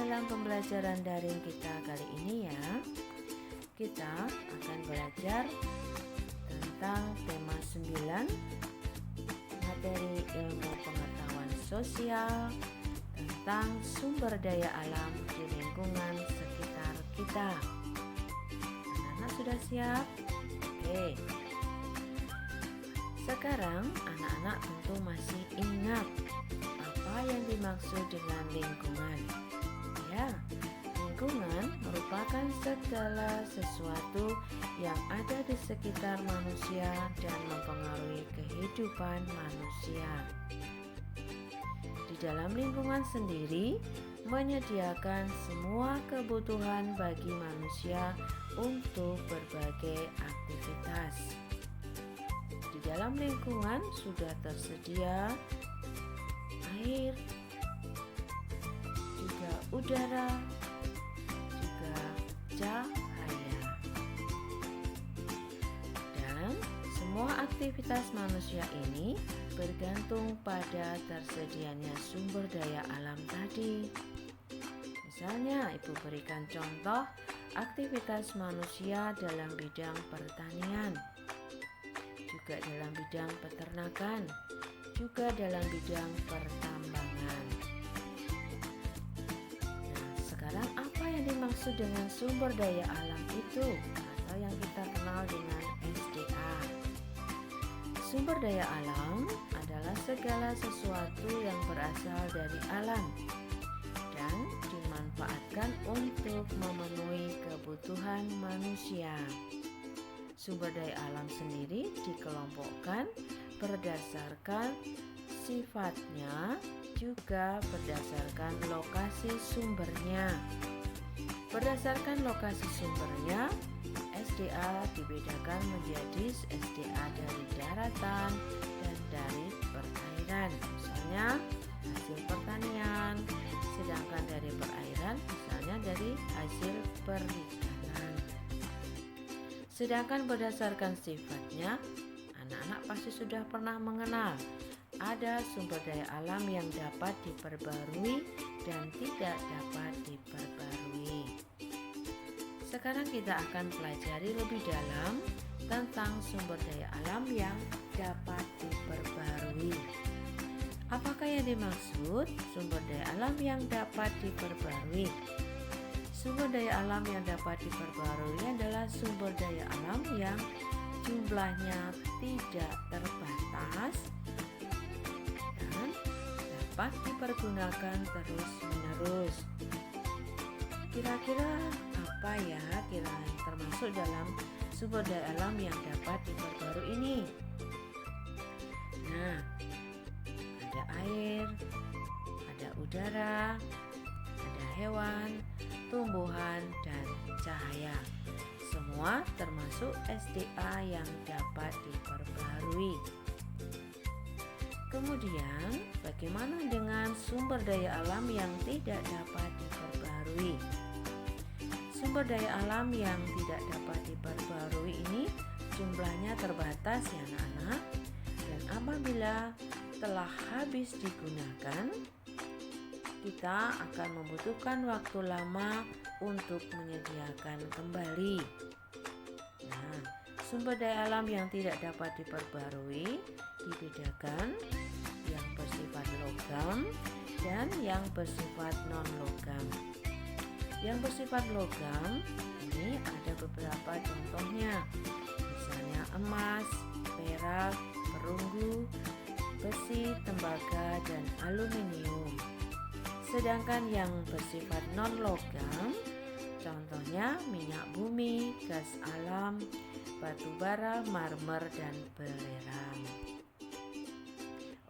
dalam pembelajaran daring kita kali ini ya. Kita akan belajar tentang tema 9, materi ilmu pengetahuan sosial tentang sumber daya alam di lingkungan sekitar kita. Anak-anak sudah siap? Oke. Sekarang anak-anak tentu masih ingat apa yang dimaksud dengan lingkungan. Ya, lingkungan merupakan segala sesuatu yang ada di sekitar manusia dan mempengaruhi kehidupan manusia. Di dalam lingkungan sendiri menyediakan semua kebutuhan bagi manusia untuk berbagai aktivitas. Di dalam lingkungan sudah tersedia air, juga udara, juga cahaya. Dan semua aktivitas manusia ini bergantung pada tersedianya sumber daya alam tadi. Misalnya, Ibu berikan contoh aktivitas manusia dalam bidang pertanian, juga dalam bidang peternakan, juga dalam bidang pertambangan. Nah, sekarang apa yang dimaksud dengan sumber daya alam itu, atau yang kita kenal dengan SDA? Sumber daya alam adalah segala sesuatu yang berasal dari alam dan dimanfaatkan untuk memenuhi kebutuhan manusia. Sumber daya alam sendiri dikelompokkan berdasarkan sifatnya, juga berdasarkan lokasi sumbernya. Berdasarkan lokasi sumbernya, SDA dibedakan menjadi SDA dari daratan dan dari perairan. Misalnya hasil pertanian, sedangkan dari perairan misalnya dari hasil perikanan. Sedangkan berdasarkan sifatnya, anak-anak pasti sudah pernah mengenal ada sumber daya alam yang dapat diperbarui dan tidak dapat diperbarui. Sekarang kita akan pelajari lebih dalam tentang sumber daya alam yang dapat diperbarui. Apakah yang dimaksud sumber daya alam yang dapat diperbarui? Sumber daya alam yang dapat diperbarui adalah sumber daya alam yang jumlahnya tidak terbatas dan dapat dipergunakan terus-menerus. Kira-kira apa ya yang termasuk dalam sumber daya alam yang dapat diperbarui ini? Nah, ada air, ada udara, ada hewan, tumbuhan, dan cahaya. Semua termasuk SDA yang dapat diperbarui. Kemudian, bagaimana dengan sumber daya alam yang tidak dapat diperbarui? Sumber daya alam yang tidak dapat diperbarui ini jumlahnya terbatas ya anak-anak, dan apabila telah habis digunakan, kita akan membutuhkan waktu lama untuk menyediakan kembali. Nah, sumber daya alam yang tidak dapat diperbarui dibedakan yang bersifat logam dan yang bersifat non-logam. Yang bersifat logam ini ada beberapa contohnya, misalnya emas, perak, perunggu, besi, tembaga, dan aluminium. Sedangkan yang bersifat non-logam, contohnya minyak bumi, gas alam, batu bara, marmer, dan belerang.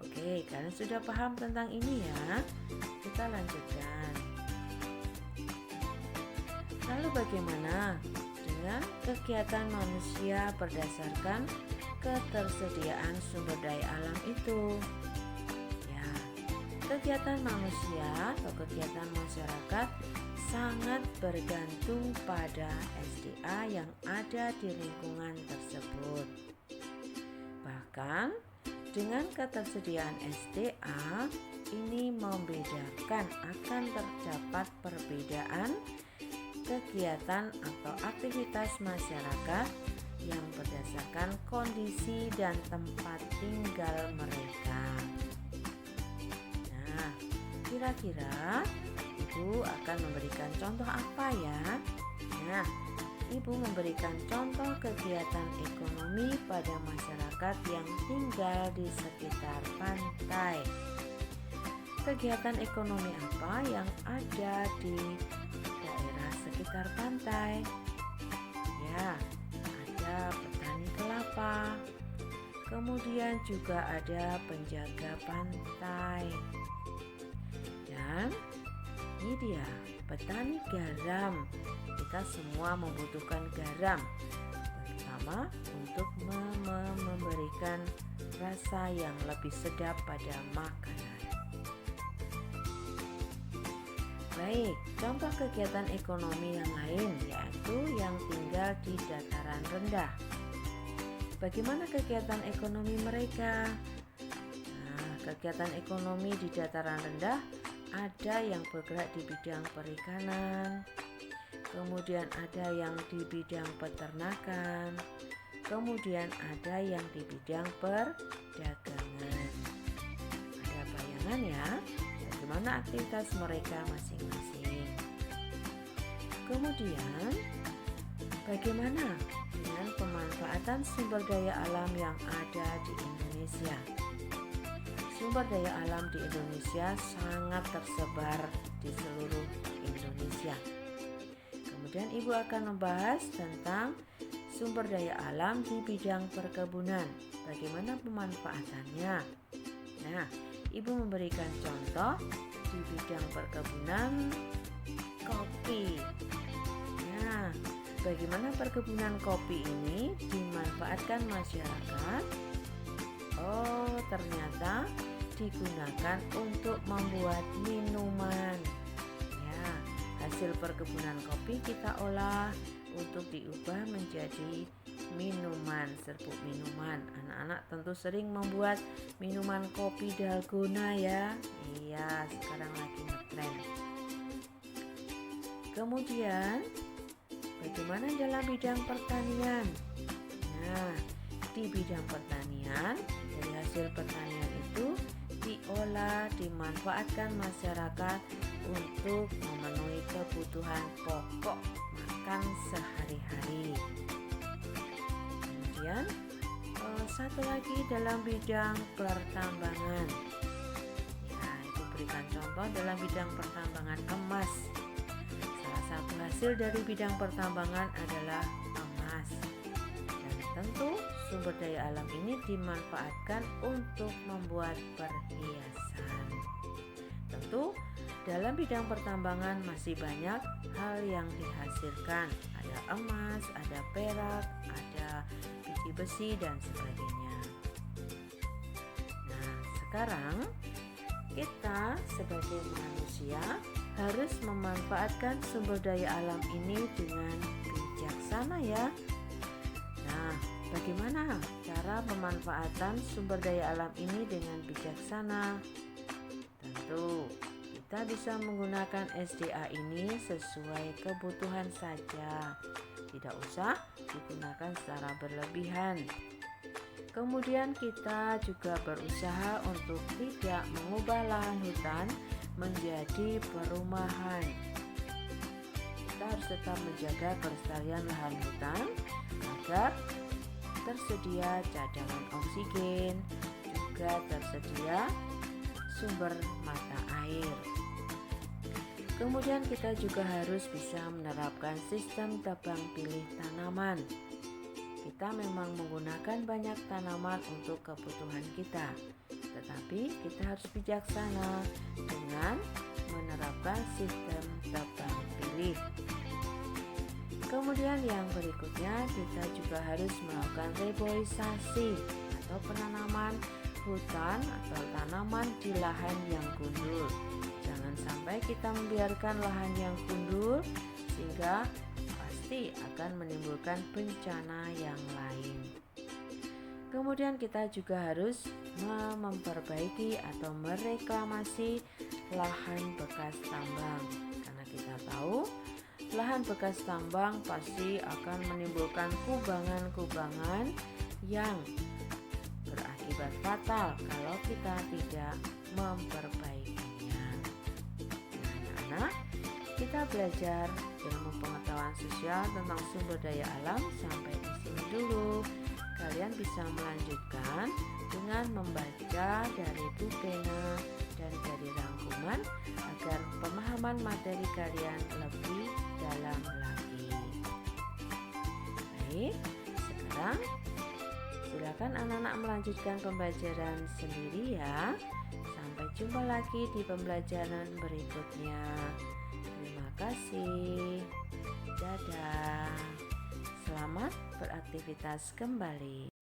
Oke, kalian sudah paham tentang ini ya? Kita lanjutkan. Lalu bagaimana dengan kegiatan manusia berdasarkan ketersediaan sumber daya alam itu? Kegiatan manusia atau kegiatan masyarakat sangat bergantung pada SDA yang ada di lingkungan tersebut. Bahkan dengan ketersediaan SDA, ini membedakan akan terdapat perbedaan kegiatan atau aktivitas masyarakat yang berdasarkan kondisi dan tempat tinggal mereka. Nah, kira-kira Ibu akan memberikan contoh apa ya? Nah, Ibu memberikan contoh kegiatan ekonomi pada masyarakat yang tinggal di sekitar pantai. Kegiatan ekonomi apa yang ada di daerah sekitar pantai? Ya, ada petani kelapa, kemudian juga ada penjaga pantai, dan ini dia petani garam. Kita semua membutuhkan garam, terutama untuk memberikan rasa yang lebih sedap pada makanan. Baik, contoh kegiatan ekonomi yang lain yaitu yang tinggal di dataran rendah. Bagaimana kegiatan ekonomi mereka? Nah, kegiatan ekonomi di dataran rendah ada yang bergerak di bidang perikanan, kemudian ada yang di bidang peternakan, kemudian ada yang di bidang perdagangan. Ada bayangan ya, bagaimana aktivitas mereka masing-masing. Kemudian, bagaimana dengan pemanfaatan sumber daya alam yang ada di Indonesia? Sumber daya alam di Indonesia sangat tersebar di seluruh Indonesia. Kemudian Ibu akan membahas tentang sumber daya alam di bidang perkebunan. Bagaimana pemanfaatannya? Nah, Ibu memberikan contoh di bidang perkebunan kopi. Nah, bagaimana perkebunan kopi ini dimanfaatkan masyarakat? Oh, ternyata digunakan untuk membuat minuman. Ya, hasil perkebunan kopi kita olah untuk diubah menjadi minuman, serbuk minuman. Anak-anak tentu sering membuat minuman kopi dalgona ya. Iya, sekarang lagi ngetren. Kemudian, bagaimana dalam bidang pertanian? Nah, di bidang pertanian, dari hasil pertanian itu diolah, dimanfaatkan masyarakat untuk memenuhi kebutuhan pokok makan sehari-hari. Kemudian satu lagi dalam bidang pertambangan. Ya, itu berikan contoh dalam bidang pertambangan emas. Salah satu hasil dari bidang pertambangan adalah emas. Dan tentu sumber daya alam ini dimanfaatkan untuk membuat perhiasan. Tentu dalam bidang pertambangan masih banyak hal yang dihasilkan. Ada emas, ada perak, ada biji besi dan sebagainya. Nah, sekarang kita sebagai manusia harus memanfaatkan sumber daya alam ini dengan bijaksana ya. Nah, bagaimana cara pemanfaatan sumber daya alam ini dengan bijaksana? Tentu kita bisa menggunakan SDA ini sesuai kebutuhan saja, tidak usah digunakan secara berlebihan. Kemudian kita juga berusaha untuk tidak mengubah lahan hutan menjadi perumahan. Kita harus tetap menjaga kelestarian lahan hutan agar tersedia cadangan oksigen, juga tersedia sumber mata air. Kemudian kita juga harus bisa menerapkan sistem tebang pilih tanaman. Kita memang menggunakan banyak tanaman untuk kebutuhan kita, tetapi kita harus bijaksana dengan menerapkan sistem tebang pilih. Kemudian yang berikutnya, kita juga harus melakukan reboisasi atau penanaman hutan atau tanaman di lahan yang gundul. Jangan sampai kita membiarkan lahan yang gundul sehingga pasti akan menimbulkan bencana yang lain. Kemudian kita juga harus memperbaiki atau mereklamasi lahan bekas tambang, karena kita tahu lahan bekas tambang pasti akan menimbulkan kubangan-kubangan yang berakibat fatal kalau kita tidak memperbaikinya. Nah, anak-anak, kita belajar ilmu pengetahuan sosial tentang sumber daya alam sampai di sini dulu. Kalian bisa melanjutkan dengan membaca dari buku pena dan dari rangkuman agar pemahaman materi kalian lebih dalam lagi. Baik, sekarang silakan anak-anak melanjutkan pembelajaran sendiri ya. Sampai jumpa lagi di pembelajaran berikutnya. Terima kasih. Dadah. Selamat beraktivitas kembali.